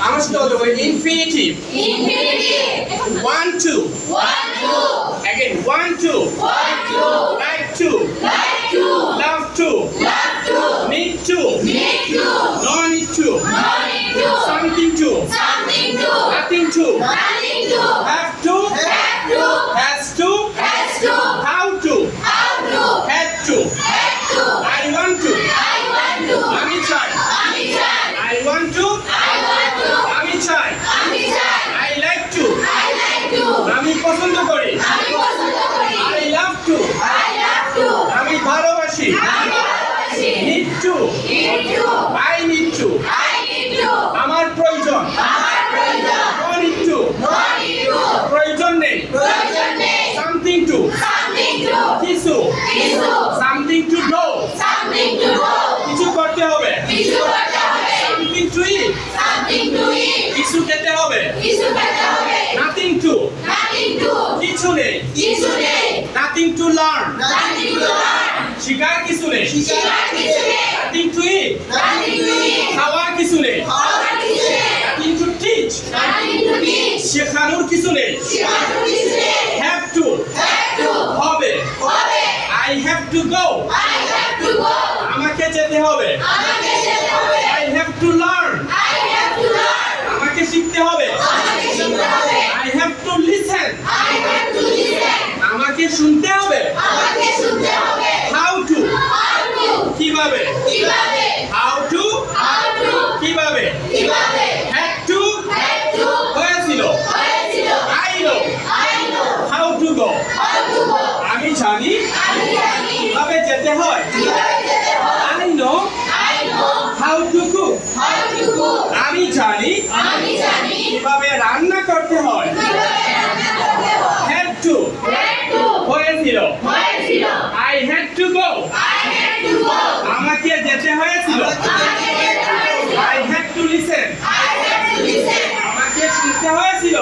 আমার সাথে বলতে হবে infinitive. One two. Again 1 2. Like to. Love to. Need to. No need to. Something to. Nothing to. Have to. Has to. How to. Had to. I want to. আমি চাই। I want to. আমি চাই। I like to. আমি পছন্দ করি। I love to. আমি ভালোবাসি। Need to. I need to. আমার প্রয়োজন। No need to. প্রয়োজন নেই। Something to. কিছু। Something to do. কিছু করতে হবে। Something to eat. কিছু খেতে হবে। Nothing to. কিছু নেই। Nothing to learn. শিকার কিছু নেই। Nothing to eat. খাওয়ার কিছু নেই। Nothing to teach. শেখানোর কিছু নেই। Have to. হবে। I have to go. আমাকে যেতে হবে। I have to learn. আমাকে শিখতে হবে। I have to listen. আমাকে শুনতে হবে। How to. কিভাবে। How to. কিভাবে। Had to. হয়েছিল। I know. How to go. আমি জানি কিভাবে যেতে হয়। I know how to cook. আমি জানি কিভাবে রান্না করতে হয়। Had to. হয়েছিল। I had to go. আমাকে যেতে হয়েছিল। I had to listen. আমাকে শুনতে হয়েছিল।